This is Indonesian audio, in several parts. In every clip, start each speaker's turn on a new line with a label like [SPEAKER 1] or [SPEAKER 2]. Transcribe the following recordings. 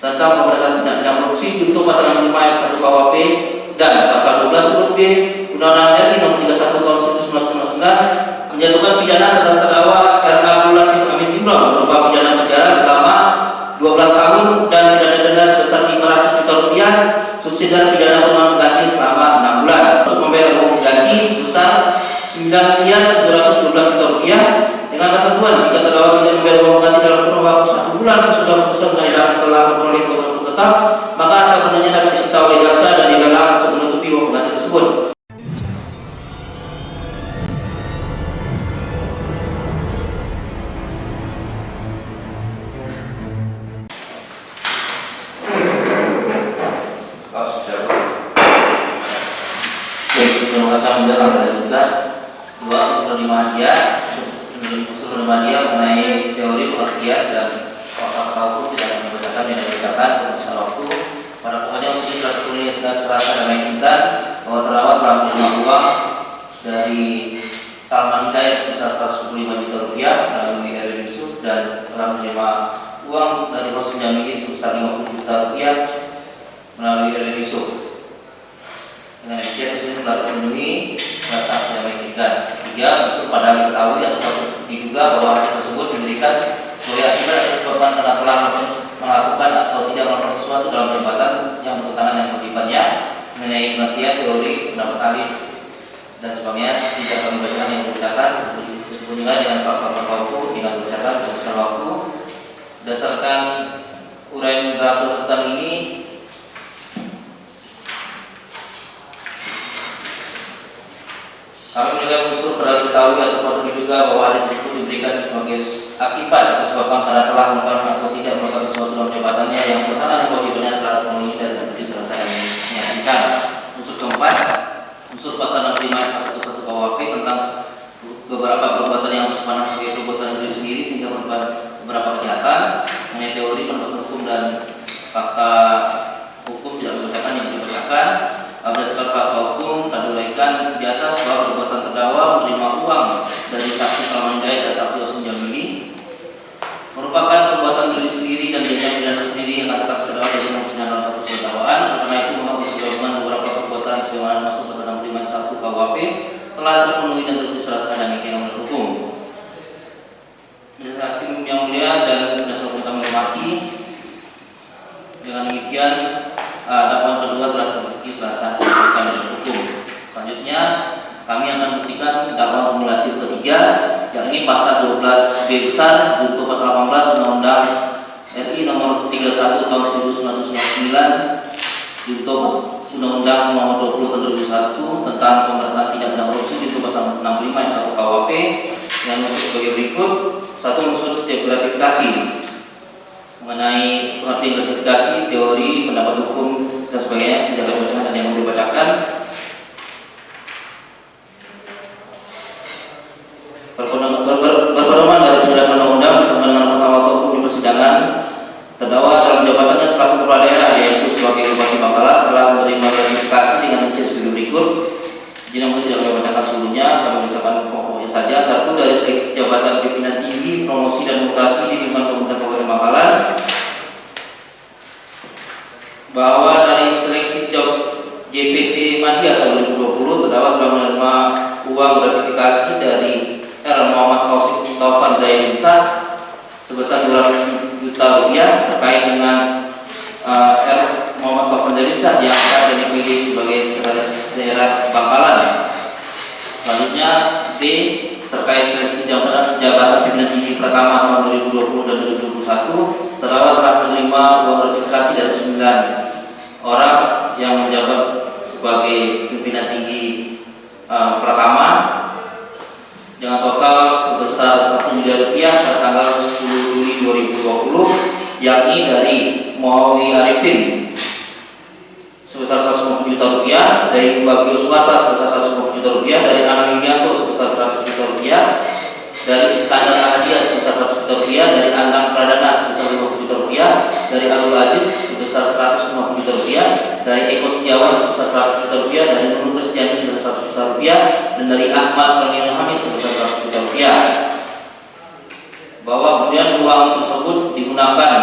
[SPEAKER 1] tentang pemberantasan tindak pidana korupsi junto pasal 65 ayat 1 KUHP dan pasal 12 huruf B Undang-Undang RI Nomor 31 Tahun 1999 menjatuhkan pidana terhadap terdakwa R.A. Latif Amin Imron berupa pidana penjara selama 12 tahun dan pidana denda sebesar 500 juta rupiah subsidiar pidana kurungan pengganti selama 6 bulan untuk membayar uang pengganti sebesar 9.712 juta rupiah dengan ketentuan jika terdakwa tidak membayar uang pengganti dalam kurun waktu 1 bulan sesudah putusan pengadilan telah memperoleh keputusan tetap, maka keputusannya dapat disita oleh jaksa dan dilelang untuk menutupi uang pengganti tersebut. Usul dia mengenai teori pengertian dan fakta hukum tidak dibacakan yang dibacakan dalam waktu. Pada pokoknya usul telah tertulis dan serasa dan meyakinkan bahwa terdakwa telah menerima uang dari Salman Hidayat sebesar 125 juta rupiah melalui Erwin Yusuf dan telah menerima uang dari Hussein Jamili sebesar 50 juta rupiah melalui Erwin Yusuf. Dengan demikian usul telah terpenuhi serasa dan meyakinkan. 3. Unsur padahal diketahui atau diduga bahwa hal tersebut diberikan sebagai akibat atau disebabkan karena telah melakukan atau tidak melakukan sesuatu dalam jabatan yang bertentangan dengan kewajibannya mengenai pengertian teori pendapat ahli dan sebagainya tidak kami bacakan yang dibacakan disebut juga dengan fakta hukum dengan dibacakan dalam waktu berdasarkan uraian dalam tuntutan ini. Kami menilai unsur padahal diketahui atau patut diduga bahwa hal tersebut diberikan sebagai akibat atau disebabkan karena telah melakukan atau tidak melakukan sesuatu dalam jabatannya yang bertentangan dengan kewajibannya telah terpenuhi dan dapat selesai dan meyakinkan. Unsur keempat, unsur pasal 65 ayat 1 KUHP tentang beberapa perbuatan yang sepanjang sebagai perbuatan diri sendiri sehingga merupakan beberapa kejahatan mengenai teori pendapat hukum dan fakta hukum tidak dibacakan yang dibacakan. Berdasarkan fakta hukum kami uraikan di atas bahwa perbuatan terdakwa menerima uang dari saksi Salman Hidayat dan saksi Hussein Jamili merupakan perbuatan diri sendiri dan tindak pidana sendiri yang akan tetap terdakwa dari pemeriksaan dalam satu perdakwaan. Karena itu maka bergabungan beberapa perbuatan sebagaimana masuk pasal 65 ayat 1 KUHP telah terpenuhi dan terbukti secara sah dan demikian menurut hukum. Hakim yang mulia dan berdasarkan kami menghormati, dengan demikian dakwaan kedua telah terbukti secara sah dan demikian menurut hukum. Selanjutnya kami akan buktikan dakwaan kumulatif ketiga, yakni pasal 12 B besar junto pasal 18 Undang-Undang RI Nomor 31 Tahun 1999 junto Undang-Undang Nomor 20 Tahun 2001 tentang pemberantasan tindak pidana korupsi junto pasal 65 ayat 1 KUHP yang unsur sebagai berikut. 1. Unsur setiap gratifikasi mengenai pengertian gratifikasi, teori, pendapat hukum dan sebagainya tidak dibacakan dan yang dibacakan. Berpedoman dari penjelasan undang-undang berkaitan dengan fatwa hukum di persidangan, terdakwa dalam jabatannya selaku kepala daerah yaitu sebagai Bupati Bangkalan telah menerima gratifikasi dengan isi sebagai berikut. Jika mungkin tidak kami bacakan seluruhnya, kami bacakan pokoknya saja. 1. Dari seleksi jabatan pimpinan tinggi, promosi dan mutasi di lingkungan Pemerintah Kabupaten Bangkalan, bahwa dari seleksi job JPT Madya tahun 2020 terdakwa telah menerima uang gratifikasi dari R. Muhammad Taufan Zaidinsa sebesar 200 juta rupiah terkait dengan R. Muhammad Taufan Zaidinsa yang akan dipilih sebagai sekretaris daerah Bangkalan. Selanjutnya B. Terkait seleksi jabatan pimpinan tinggi pertama tahun 2020 dan 2021 terdakwa telah menerima uang gratifikasi dari 9 orang yang menjabat sebagai pimpinan tinggi pertama dengan total sebesar 1 miliar rupiah pada tanggal 10 Juli 2020, yakni dari Muawi Arifin sebesar 150 juta rupiah, dari Bagio Sumarta sebesar 150 juta rupiah, dari Anang Yulianto sebesar 100 juta rupiah, dari Iskandar Ahadian sebesar 100 juta rupiah, dari Anang Pradana sebesar 50 juta rupiah, dari Abdul Aziz sebesar 150 juta rupiah, dari Eko Setiawan sebesar 100 juta rupiah, dari Nurul Kristiani sebesar 100 juta rupiah, dan dari Ahmad Pranil Hamid sebesar 100 juta rupiah. Bahwa kemudian uang tersebut digunakan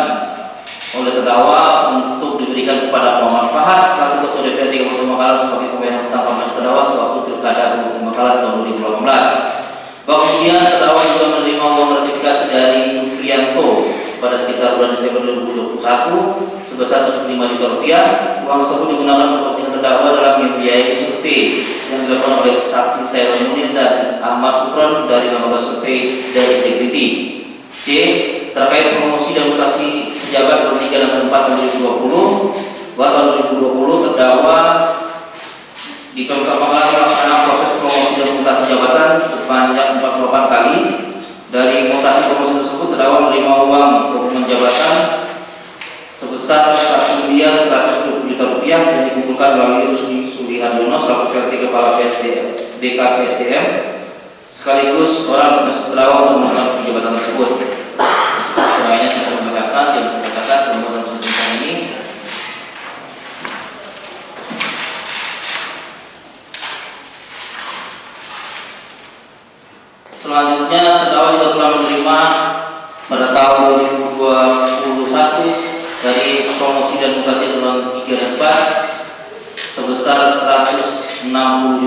[SPEAKER 1] oleh terdakwa untuk diberikan kepada Muhammad Fahad selaku Ketua DPRD Kabupaten Bangkalan sebagai pembayar hutang pamjaya terdakwa sewaktu Pilkada Kabupaten Bangkalan tahun 2018. Bahwa kemudian terdakwa juga menerima uang gratifikasi dari Prianto pada sekitar bulan Desember 2021 sebesar 75 juta rupiah. Uang tersebut digunakan untuk kepentingan terdakwa dalam membiayai survei yang dilakukan oleh saksi Sairul Munir dan Ahmad Supran dari lembaga survei dari Integrity. C. Terkait promosi dan mutasi pejabat tahun 3 dan 4 tahun 2020, bahwa tahun 2020 terdakwa di Pemkab Bangkalan melaksanakan proses promosi dan mutasi jabatan sebanyak 48 kali. Dari mutasi promosi tersebut terdakwa menerima uang dokumen jabatan sebesar 1.120 juta rupiah yang dikumpulkan melalui Rusdi Sulihardono selaku PLT Kepala BKPSDM sekaligus orang terdakwa untuk melakukan jabatan tersebut. Selanjutnya saya membacakan yang dikatakan pembuatan tuntutan ini. Selanjutnya terdakwa juga telah menerima pada tahun 2021 dari promosi dan mutasi eselon 3 dan 4 sebesar 160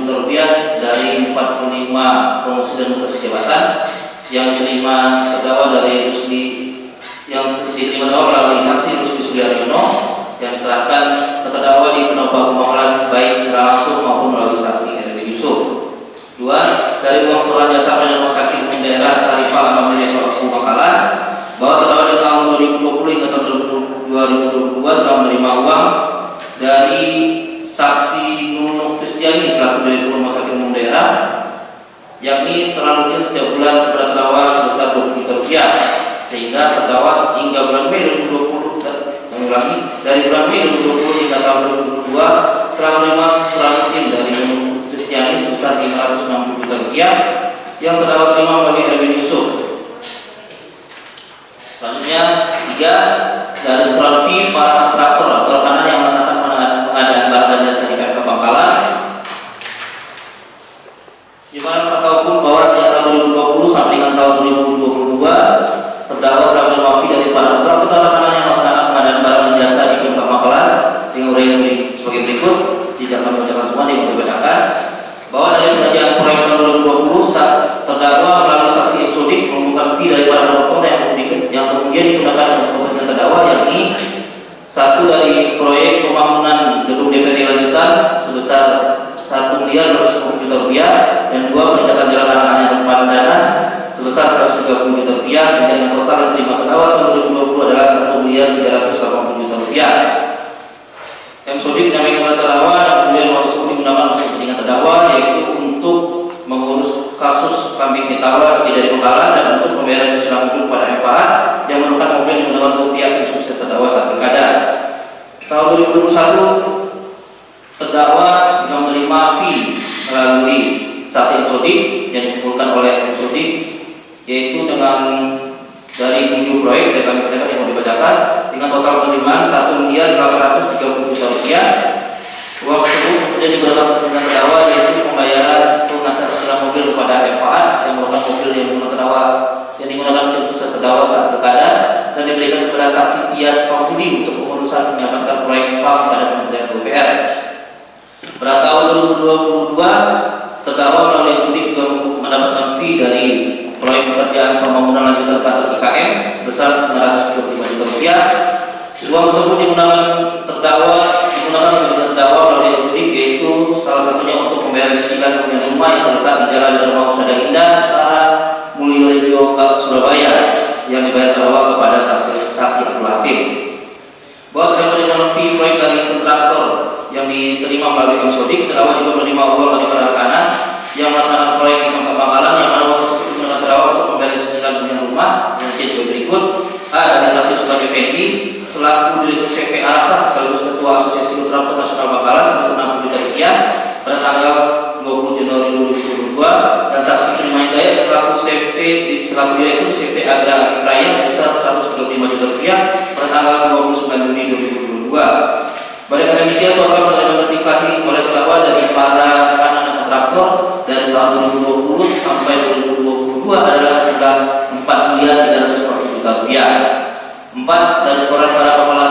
[SPEAKER 1] juta rupiah dari 45 promosi dan mutasi jabatan yang diterima terdakwa dari Rusdi melalui saksi Rusdi Sulihardono yang diserahkan ke terdakwa di Penegak Bangkalan baik secara langsung maupun melalui saksi Erwin Yusuf. 2. Dari uang setoran jasa dan rumah sakit umum daerah Sarifah Alhamdulillah Kabupaten Bangkalan bahwa terdakwa di tahun 2020 hingga tahun 2022 telah menerima uang dari saksi Nunuk Kristiani selaku Direktur Rumah Sakit Umum Daerah, yakni setelah rutin setiap bulan kepada terdakwa sebesar 20 juta rupiah, sehingga terdakwa hingga bulan Mei 2020 dari bulan Mei 2020 hingga tahun 2022 telah menerima setelah rutin dari Nunuk Kristiani sebesar 560 juta rupiah yang terdakwa terima melalui Erwin Yusuf. Selanjutnya 3. Dari setelah fee para kontraktor atau rekanan yang melaksanakan pengadaan barang dan jasa di Pemkab Bangkalan, di mana fakta hukum bahwa sejak tahun 2020 sampai dengan tahun 2022 terdakwa telah menerima fee dari para kontraktor dan rekanan yang melaksanakan pengadaan barang dan jasa di Pemkab Bangkalan dengan uraian sebagai berikut. Tidak akan membacakan semua yang dibacakan bahwa dari pengajian proyek tahun 2020 terdakwa melalui saksi episodik mengumpulkan fee dari para kontraktor yang kemudian digunakan untuk kepentingan terdakwa, yakni 1 dari proyek pembangunan gedung DPRD lanjutan sebesar 1.210 juta rupiah dan 2 peningkatan jalan anak-anak Pandana sebesar 130 juta rupiah, sehingga dengan total yang terima terdakwa tahun 2020 adalah 1.380 juta rupiah. Episodik dinamakan kepada terdakwa dan kemudian uang tersebut digunakan untuk kepentingan terdakwa, yaitu untuk mengurus kasus kambing ditawar di dari Bangkalan dan untuk pembayaran cicilan mobil kepada MPH yang merupakan mobil yang menggunakan untuk pihak yang sukses terdakwa saat pilkada. Tahun 2021 terdakwa juga menerima fee melalui saksi episodik yang dikumpulkan oleh episodik, yaitu dengan dari 7 proyek yang mau dibacakan dengan total penerimaan 1.830 juta rupiah. Uang tersebut kemudian digunakan untuk terdakwa, yaitu pembayaran pelunasan cicilan mobil kepada MPH yang merupakan mobil yang digunakan tim sukses terdakwa saat pilkada dan diberikan kepada saksi Tias Pambudi untuk pengurusan mendapatkan proyek spam pada Kementerian PUPR. Pada tahun 2022 terdakwa melalui studi juga mendapatkan fee dari proyek pekerjaan pembangunan lanjutan kantor IKM sebesar 935 juta rupiah. Uang tersebut digunakan untuk terdakwa melalui studi, yaitu salah satunya untuk pembayaran cicilan hunian rumah yang terletak di Jalan Dharma Husada Indah, Mulyorejo, Surabaya, yang dibayar terdakwa kepada saksi Abdul Hafid. Bahwa selain menerima fee proyek dari kontraktor yang diterima melalui episodik, terdakwa juga menerima uang dari para rekanan yang melaksanakan proyek di Pemkab Bangkalan, yang mana uang tersebut digunakan terdakwa untuk pembayaran cicilan hunian rumah dengan sebagai berikut. A. Dari saksi Sukardi Fendi selaku Direktur CV Arasa sekaligus Ketua Asosiasi Kontraktor Nasional Bangkalan sebesar 60 juta rupiah pada tanggal 20 Januari 2022, dan saksi Terima Hidayat selaku Direktur CV Agra Raya sebesar 135 juta rupiah pada tanggal 29 Juni 2022. Pada demikian total menerima gratifikasi oleh terdakwa dari para rekanan dan kontraktor dari tahun 2020 sampai 2022 adalah sekitar 4.340 juta rupiah. 4. Dari setoran para kepala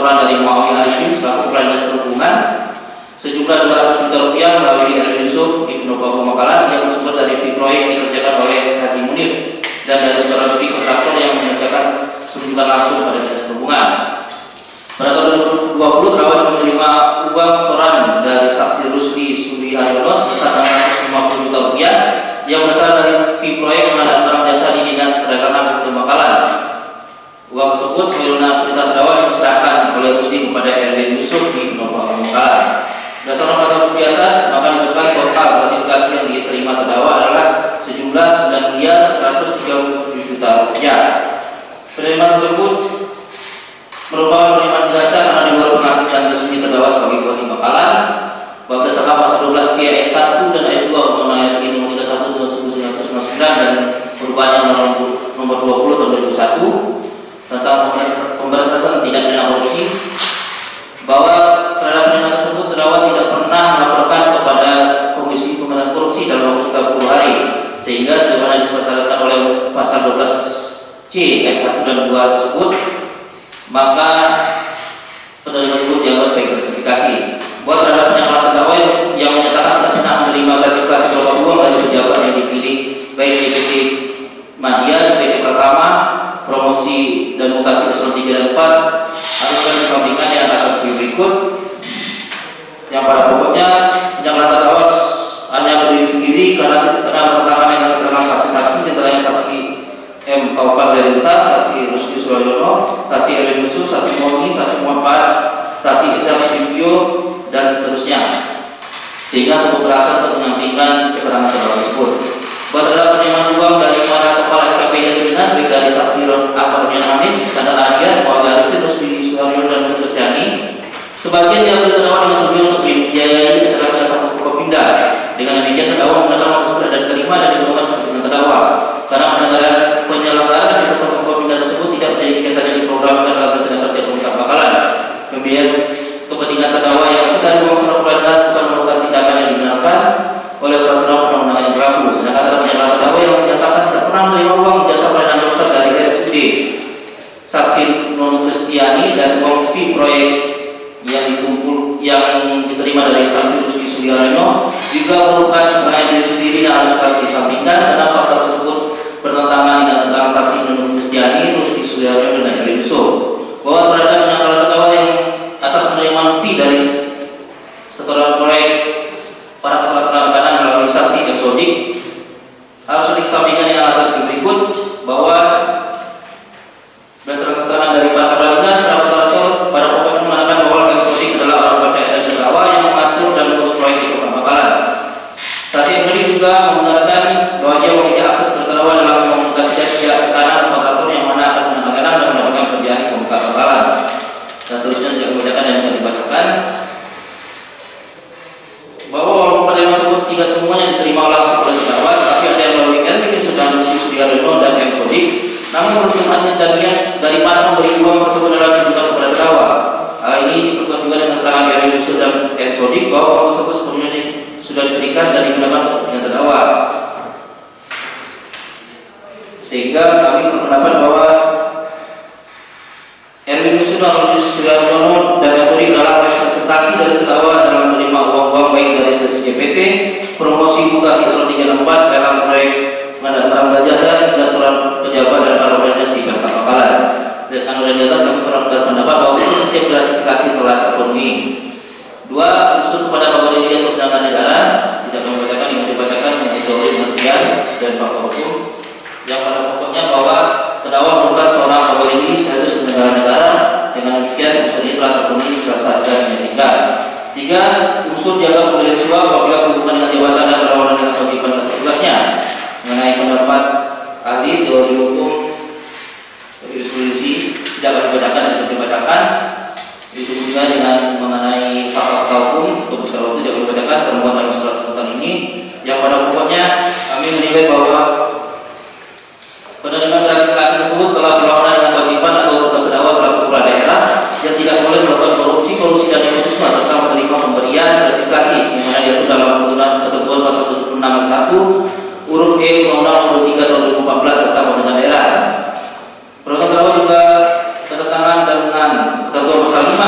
[SPEAKER 1] setoran dari Muawiyah Al-Hashim selaku Kepala Dinas Perhubungan sejumlah 200 juta rupiah melalui Erwin Yusuf Ibnu Pamekalan yang bersumber dari fee proyek dikerjakan oleh Haji Munif dan dari setoran fee kontraktor yang mengerjakan sejumlah langsung pada Dinas Perhubungan. Pada tahun 2020 Terdakwa menerima uang setoran dari saksi Rusdi Subiharyono sebesar 650 juta rupiah yang berasal dari fee proyek pengadaan barang jasa di Dinas Perdagangan Pamekalan. Uang tersebut sebagaimana perintah terdakwa diserahkan oleh Rusdi kepada Erwin Yusuf di Pamekalan. Berdasarkan pasal di atas, maka ditentukan total gratifikasi yang diterima terdakwa adalah sejumlah 9.137 juta rupiah. Penerimaan tersebut merupakan penerimaan jasa karena di luar penghasilan resmi terdakwa sebagai bupati Pamekalan. Berdasarkan pasal 12 ayat 1 dan ayat 2 Undang-Undang RI Nomor 31 Tahun 1999 dan perubahan nomor 20 Tahun 2001 tentang pemberantasan tindak pidana korupsi, bahwa terhadap penerimaan tersebut terdakwa tidak pernah melaporkan kepada Komisi Pemberantasan Korupsi dalam waktu 30 hari, sehingga sebagaimana disyaratkan oleh pasal 12C ayat 1 dan 2 tersebut, maka penerimaan tersebut dianggap sebagai gratifikasi. Buat terhadap penyelamatan terdakwa yang menyatakan tidak pernah menerima gratifikasi berupa uang dari pejabat yang dipilih baik di PT Madya, PT Pratama, promosi dan mutasi eselon 3 dan 4 haruskan disampaikan yang atas berikut. Yang pada pokoknya penyelamatan terdakwa hanya berdiri sendiri karena bertentangan dengan keterangan saksi-saksi, antaranya saksi M. Taufan Zarinsa, saksi Rusdi Suwaryono, saksi Erwin Yusuf, saksi Moni, saksi Muhammad, saksi Islam Studio, dan seterusnya, sehingga cukup berasa untuk menyampaikan keterangan terdakwa tersebut. Buat terhadap penerimaan uang dari para kepala SKP dan dinas, baik dari saksi Ron Ahmad Amin, Skandal Arya, Muawiyah Al-Hashim, Rusdi Suwaryono, dan Kristiani, sebagian diambil terdakwa dengan tujuan untuk membiayai acara Forkopimda. Dengan demikian terdakwa menggunakan uang tersebut dan diterima dan digunakan dengan terdakwa. Karena penyelenggaraan sisa Forkopimda tersebut tidak menjadi kegiatan yang diprogramkan dalam rencana kerja pemerintah Bakalan. Pembiayaan kepentingan terdakwa yang hasil dari uang surat peradilan bukan merupakan tindakan yang dibenarkan oleh peraturan undang-undang yang berlaku. Sedangkan dalam penyelamatan terdakwa yang menyatakan tidak pernah menerima uang jasa pelayanan dokter dari RSUD saksi Non Kristiani dan uang fee proyek yang diterima dari saksi Rusdi Suwaryono juga merupakan keterangan diri sendiri yang harus disampaikan karena fakta tersebut bertentangan dengan keterangan saksi Non Kristiani, Rusdi Suwaryono, dan Erwin Yusuf. Bahwa terhadap penyelamatan terdakwa yang atas penerimaan fee dari setoran proyek para keterangan penanganan melalui saksi eksodik harus disampaikan dengan alasan berikut, bahwa berdasarkan keterangan dari para kepala dinas, operator pada pokoknya mengatakan bahwa eksodik adalah orang percaya dan terdakwa yang mengatur dan mengurus proyek di Kota Bakalan. Saksi eksodik juga membenarkan bahwa dia memiliki akses terdakwa dalam komunikasi dan kanan operator yang mana akan menandakan dan mendapatkan kerjaan di Kota Bakalan. Dan seterusnya tidak dibacakan dan tidak dibacakan, bahwa walaupun penerimaan tersebut tidak semuanya diterima langsung oleh terdakwa, tapi ada yang melalui Erwin Yusuf dan Rusdi Suwaryono dan eksodik. Namun menurut keterangan dari mana memberi uang tersebut adalah ditujukan kepada terdakwa. Hal ini diperkuat juga dengan keterangan Erwin Yusuf dan eksodik bahwa uang tersebut sepenuhnya sudah diberikan dan digunakan untuk kepentingan terdakwa. Sehingga kami berpendapat bahwa Erwin Yusuf dan Rusdi Suwaryono dan eksodik adalah representasi dari terdakwa dalam menerima uang-uang baik dari sisi JPT, promosi mutasi eselon 3 dan 4 dalam proyek pengadaan barang jasa, hingga setoran pejabat dan para pekerja di Pemkab Bakalan. Berdasarkan uraian di atas, kami berpendapat bahwa setiap gratifikasi telah terpenuhi. 2. Unsur kepada pegawai negeri atau penyelenggara negara tidak membacakan yang dibacakan menjadi teori pengertian dan fakta hukum. Yang pada pokoknya bahwa terdakwa merupakan seorang pegawai negeri sekaligus penyelenggara negara. Dengan demikian unsur ini telah terpenuhi secara sah dan meyakinkan. 3. Unsur dianggap memberi suap apabila berhubungan dengan jabatan dan berlawanan dengan kewajiban dan tugasnya. Mengenai pendapat ahli teori hukum jurisprudensi tidak akan dibacakan dan tidak dibacakan. Itu juga dengan mengenai fakta hukum untuk skala waktu tidak dibacakan permohonan dalam surat tuntutan ini. Yang pada pokoknya kami menilai bahwa penerimaan gratifikasi tersebut telah berlawanan dengan kewajiban atau tugas terdakwa selaku kepala daerah yang tidak boleh melakukan korupsi dan nepotisme serta menerima pemberian gratifikasi sebagaimana diatur dalam ketentuan pasal 76 ayat 1 huruf E Undang-Undang Nomor 3 Tahun 2014 tentang pemerintahan daerah. Peraturan terdakwa juga bertentangan dengan ketentuan pasal 5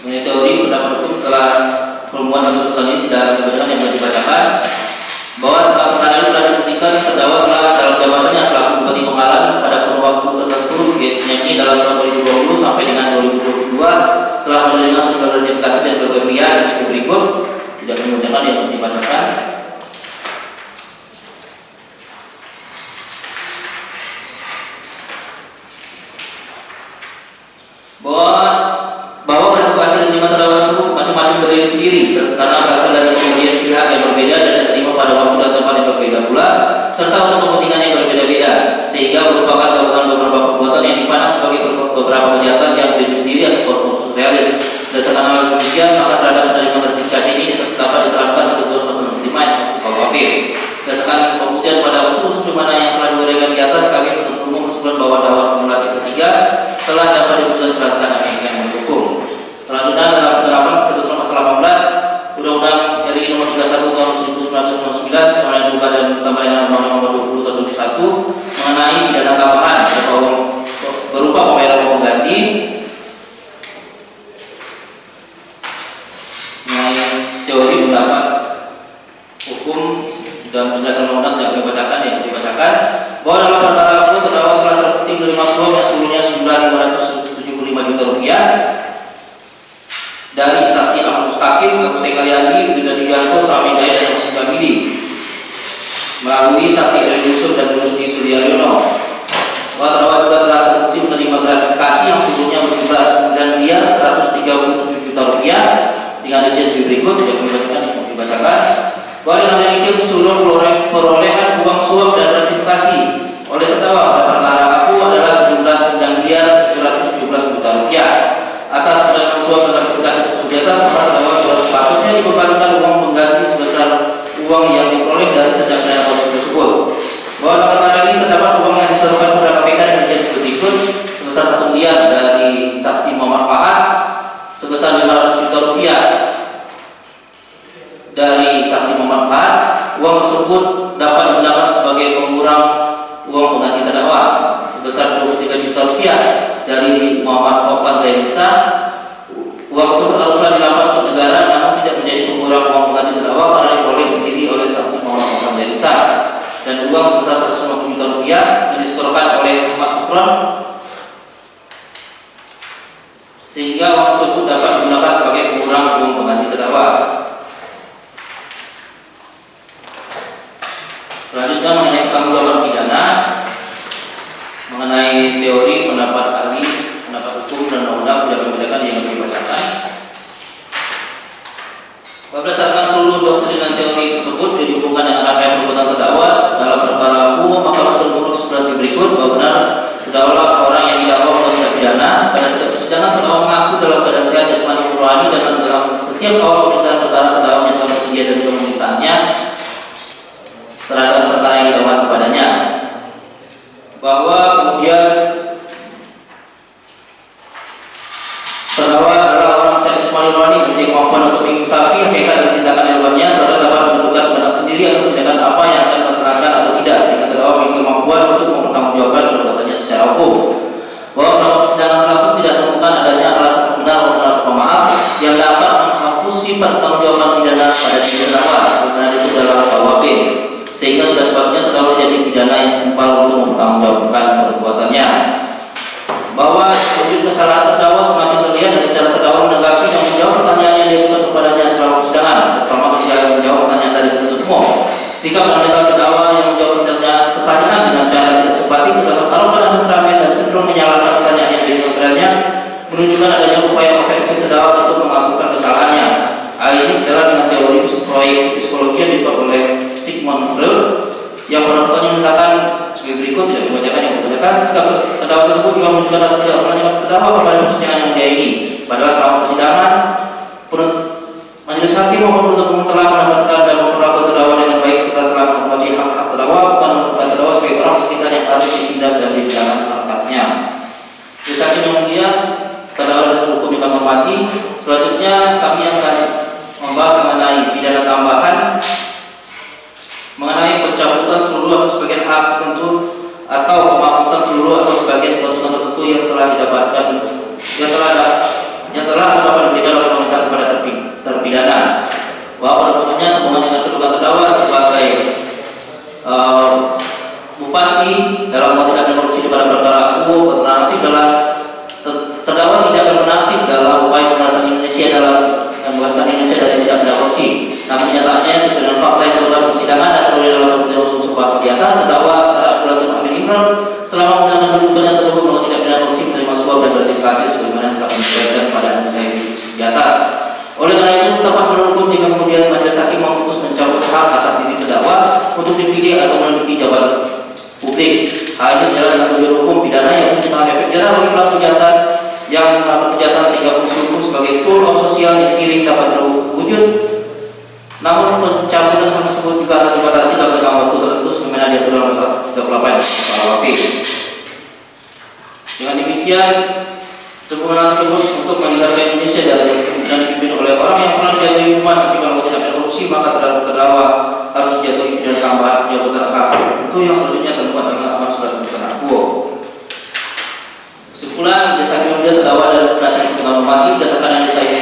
[SPEAKER 1] Mengenai teori pendapat hukum telah permuatan dalam tuntutan ini tidak ada kebenaran yang bisa dibacakan, bahwa dalam perkara ini telah dibuktikan terdakwa telah dalam jabatannya selaku Bupati Bangkalan pada kurun waktu tertentu, yakni dalam tahun 2020 sampai dengan 2022 telah menerima sejumlah gratifikasi dan berbagai pihak yang sebagai berikut. Tidak mengucapkan yang dibacakan. Bahwa gratifikasi yang diterima terdakwa tersebut masing-masing berdiri sendiri karena berasal dari komoditas pihak yang berbeda dan diterima pada waktu dan tempat yang berbeda pula, serta untuk kepentingan yang berbeda-beda, sehingga merupakan gabungan beberapa perbuatan yang dipandang sebagai beberapa kejahatan yang berdiri sendiri atau khusus realis. Berdasarkan hal demikian, maka terhadap penerima gratifikasi ini dapat diterapkan ketentuan pasal 5 ayat 1 KUHP. Berdasarkan pembuktian pada usul di mana yang telah diuraikan di atas, kami menuntut umum berkesimpulan bahwa dakwa kumulatif ketiga telah dapat diputuskan secara sah dan yang mendukung. Selanjutnya dalam penerapan ketentuan pasal 18 Undang-Undang RI Nomor 31 Tahun 1999 yang diubah dan ditambah dengan Undang-Undang Nomor 20 Tahun 2021 mengenai pidana tambahan berupa pembayaran uang pengganti. Mengenai teori pendapat hukum dan penjelasan undang-undang yang dibacakan bahwa dalam perkara tersebut terdakwa telah terbukti menerima suap yang seluruhnya sejumlah 575 juta rupiah dari saksi Ahmad Mustaqim, Agus Sekaliandi, Bunda Diganto, Sami Hidayat dan Yusuf Jamili melalui saksi Eri Yusuf dan Rusdi Suliaryono. Bahwa terdakwa juga telah terbukti menerima gratifikasi yang seluruhnya berjumlah 9.137 juta rupiah dengan rincian berikut yang dibacakan. Bahwa dengan demikian keseluruhan perolehan uang suap dan gratifikasi oleh terdakwa pada perkara aku adalah sejumlah 9.717 juta rupiah. Atas penerimaan suap dan gratifikasi tersebut di atas, maka terdakwa sudah sepatutnya dibebankan uang pengganti sebesar uang yang diperoleh dari tindak pidana korupsi tersebut. Bahwa dalam perkara ini terdapat uang yang disetorkan kepada KPK dengan rincian berikut sebesar 1 miliar dari saksi Muhammad Fahad, sebesar 500 juta rupiah dari saksi Muhammad Fahad. Uang tersebut dapat digunakan sebagai pengurang uang pengganti terdakwa sebesar 23 juta rupiah dari Muhammad Taufan Zainisa. Uang tersebut haruslah dirampas untuk negara, namun tidak menjadi pengurang uang pengganti terdakwa karena diperoleh sendiri oleh saksi Muhammad Taufan Zainisa. Dan uang sebesar 150 juta rupiah yang disetorkan oleh Mas Sukron, sehingga uang tersebut dapat digunakan sebagai pengurang uang pengganti terdakwa. Selanjutnya mengenai penanggulangan pidana, mengenai teori pendapat ahli, pendapat hukum dan undang-undang tidak membedakan yang dibacakan. Berdasarkan seluruh doktrin dan teori tersebut dihubungkan dengan rangkaian perbuatan terdakwa dalam perkara aku, maka menurut menurut sebelah berikut bahwa benar terdakwa orang yang didakwa melakukan tindak pidana. Pada setiap persidangan terdakwa mengaku dalam keadaan sehat jasmani rohani, dan dalam setiap awal pemeriksaan perkara terdakwa telah bersedia dari pemeriksaannya terhadap perkara yang didakwakan kepadanya. Bahwa kemudian terdakwa adalah orang sehat jasmani rohani memiliki kemampuan untuk menginsafi hakikat dan tindakan hewannya, serta dapat menentukan pendapat sendiri atas tindakan apa yang akan dilaksanakan atau tidak, sehingga terdakwa memiliki kemampuan untuk mempertanggungjawabkan perbuatannya secara hukum. Bahwa selama persidangan berlangsung tidak ditemukan adanya alasan benar maupun alasan pemaaf yang dapat menghapus sifat pertanggungjawaban pidana pada diri terdakwa sebagaimana itu dalam KUHP, sehingga sudah sepatutnya terdakwa jadi pidana yang setimpal untuk mempertanggungjawabkan perbuatannya. Bahwa wujud kesalahan terdakwa semakin terlihat dari cara terdakwa menanggapi dan menjawab pertanyaan yang diajukan kepadanya selama persidangan, terutama ketika menjawab pertanyaan dari penuntut umum. Sikap dan mental terdakwa yang menjawab pertanyaan dengan cara tidak simpatik, terkesan taruh pada keterangan dan cenderung menyalahkan pertanyaan yang diajukan kepadanya, menunjukkan adanya upaya ofensif terdakwa untuk mengakukan kesalahannya. Hal ini sejalan dengan teori proyeksi psikologi yang dibuat oleh Sigmund Freud yang pada bukannya menyatakan sebagai berikut, tidak dibacakan yang dibacakan. Sikap terdakwa tersebut juga menunjukkan rasa tidak menanyakan terdakwa kepada persidangan yang dia ini. Padahal selama persidangan majelis hakim maupun penuntut umum telah mendapatkan dan memperlakukan terdakwa dengan baik, serta telah menghormati hak-hak terdakwa, bukan menempatkan terdakwa sebagai orang sekitar yang harus ditindak dan dipidana haknya. Majelis hakim yang mulia, terdakwa dan hukum yang kami hormati, selanjutnya kami akan membahas mengenai pidana tambahan, mengenai pencabutan seluruh atau sebagian hak tertentu atau penghapusan seluruh atau sebagian keuntungan tertentu yang telah didapatkan yang telah dapat diberikan sehubungan dengan kedudukan terdakwa sebagai bupati dalam tindak pidana korupsi pada perkara aku berpenalti dalam terdakwa tidak berpenalti dalam upaya pemberantasan Indonesia dalam membebaskan Indonesia dari tindak pidana korupsi. Namun nyatanya sesuai dengan fakta yang terdapat persidangan dan tertulis dalam ketentuan unsur pasal di atas, terdakwa Abdullah Amin Imron selama menjalankan kedudukannya tersebut melakukan tindak pidana korupsi menerima suap dan gratifikasi sebagaimana telah disebutkan pada saya di atas. Oleh karena itu, dapat menurut hukum jika kemudian majelis hakim memutus mencabut hak atas diri terdakwa untuk dipilih atau menduduki jabatan publik. Hal ini sejalan dengan tujuan hukum pidana yang menciptakan efek jerah bagi pelaku kejahatan yang melakukan kejahatan sehingga fungsi hukum sebagai tool of sosial yang dikirim dapat terwujud. Namun pencabutan tersebut juga harus dibatasi dalam jangka waktu tertentu sebagaimana diatur dalam pasal 38 KUHP. Dengan demikian, sempurna tersebut untuk menghindarkan Indonesia dari kemungkinan dipimpin oleh orang yang pernah dijatuhi hukuman akibat melakukan tindak pidana korupsi, maka terhadap terdakwa harus dijatuhi pidana tambahan jabatan hak itu yang selanjutnya termuat dalam amal surat tuntutan akuo. Kesimpulan, jasa kemudian terdakwa dan penasihat hukum mati berdasarkan yang saya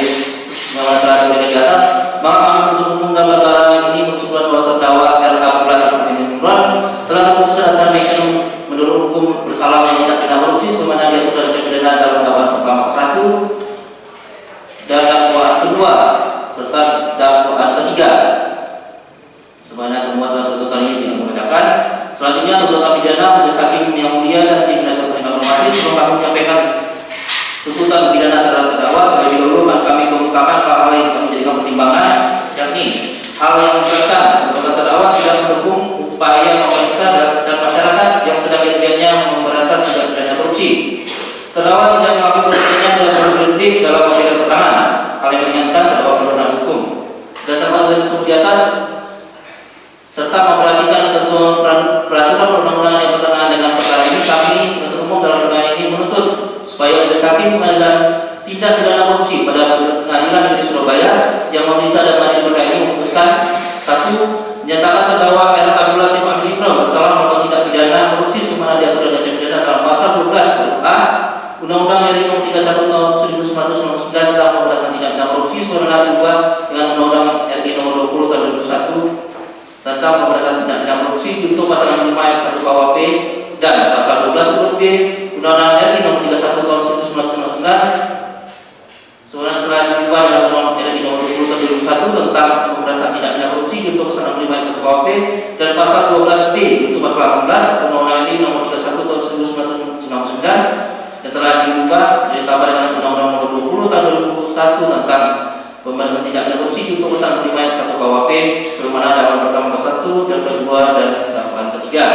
[SPEAKER 1] telah diberikan di atas, maka kami untuk umum dalam perkara ini berkesimpulan bahwa terdakwa RK Abdullah Amin Imron telah terputus dasar mekanisme menurut hukum bersalah melakukan tindak pidana korupsi sebagaimana diatur dalam pidana dalam dakwaan pertama 1 dan dakwaan kedua serta dakwaan ketiga sebagaimana temuan dalam tuntutan ini yang membacakan. Selanjutnya tuntutan pidana majelis hakim yang mulia dan tim penasihat hukum hormati sebelum kami menyampaikan tuntutan pidana terhadap terdakwa, terlebih dahulu kami kemukakan hal-hal yang kami jadikan pertimbangan, yakni hal yang memberatkan tuntutan terdakwa tidak mendukung upaya pemerintah dan masyarakat yang sedang giat-giatnya memberantas tindak pidana korupsi. Terdakwa tidak mengakui perbuatannya dan berhenti dalam memberikan keterangan, hal yang meringankan terdakwa penurunan hukum. Berdasarkan hal tersebut di atas serta memperhatikan ketentuan peraturan perundang-undangan yang berkenaan dengan perkara ini, kami penuntut umum dalam perkara ini menuntut supaya majelis hakim pengadilan tindak pidana korupsi pada Pengadilan Negeri Surabaya yang memeriksa dan mengadili perkara ini memutuskan 1. Menyatakan terdakwa RK Abdullah Amin Imron bersalah melakukan tindak pidana korupsi sebagaimana diatur dalam pidana dalam pasal 12 huruf A Undang-Undang RI Nomor 31 Tahun 1999 tentang pemberantasan tindak pidana korupsi sebagaimana diubah dengan Undang-Undang RI Nomor 20 Tahun 2001 tentang pemberantasan tindak pidana korupsi junto pasal 65 ayat 1 KUHP dan pasal 12 huruf B Undang-Undang RI Nomor 31 Tahun 1999 sebenarnya telah diubah dalam Undang-Undang RI Nomor 20 Tahun 2001 tentang pemberantasan tindak pidana korupsi junto pasal 65 ayat 1 KUHP dan pasal 12 B junto pasal 18 Undang-Undang RI Nomor 31 Tahun 1999 yang telah diubah ditambah dengan Undang-Undang Nomor 20 Tahun 2001 tentang pemberantasan tindak pidana korupsi junto pasal 65 ayat 1 KUHP sebagaimana dakwaan pertama pasal 1 dan kedua dan dakwaan ketiga.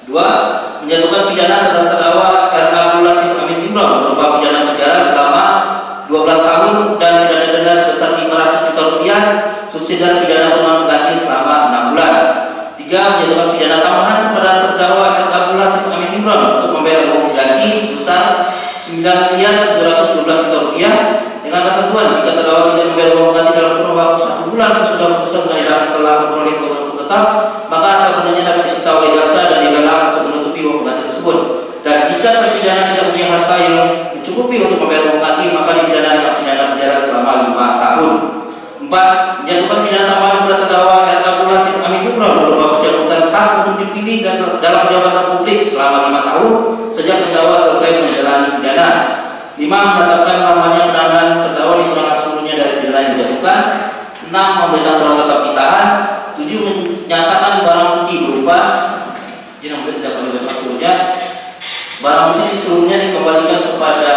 [SPEAKER 1] 2. Menjatuhkan pidana terhadap terdakwa RK Abdullah Amin Imron berupa pidana penjara selama 12 tahun dan pidana denda sebesar 500 juta rupiah subsidi pidana kurungan pengganti selama 6 bulan. 3. Menjatuhkan pidana tambahan kepada terdakwa RK Abdullah Amin Imron untuk membayar uang pengganti sebesar 9.712 juta rupiah dengan ketentuan jika terdakwa tidak membayar uang pengganti dalam kurun waktu 1 bulan sesudah putusan pengadilan telah memperoleh keputusan tetap, maka harta bendanya dapat disita oleh jaksa dan dilelang untuk menutupi uang pengganti tersebut. Dan jika terpidana tidak punya harta yang mencukupi untuk membayar uang pengganti, maka dipidana dengan pidana penjara selama 5 tahun. 4. Menjatuhkan pidana tambahan kepada terdakwa RK Abdullah Amin Imron berupa pencabutan hak untuk dipilih dan dalam jabatan publik selama 5 tahun sejak terdakwa selesai menjalani pidana. 5. Menetapkan namanya penahanan terdakwa di kurungan sebelumnya dari pidana yang dijatuhkan. 6. Memberikan ruang tetap ditahan. 7. Menyatakan barang bukti berupa barang bukti seluruhnya dikembalikan kepada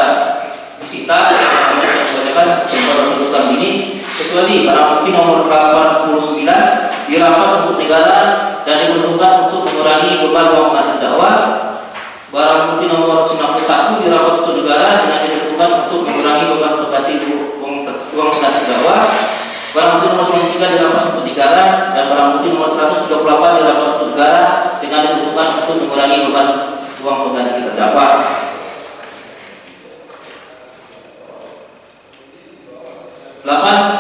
[SPEAKER 1] disita yang dibacakan dalam tuntutan ini kecuali barang bukti nomor 89 dirampas untuk negara dan diperuntukkan untuk mengurangi beban uang terdakwa. Barang bukti nomor 91 dirampas untuk negara dengan diperuntukkan untuk mengurangi beban pengganti uang terdakwa. Barang bukti nomor 93 dirampas untuk negara dan barang bukti nomor 138 dirampas untuk negara dengan diperuntukkan untuk mengurangi beban uang pengganti terdakwa. 8.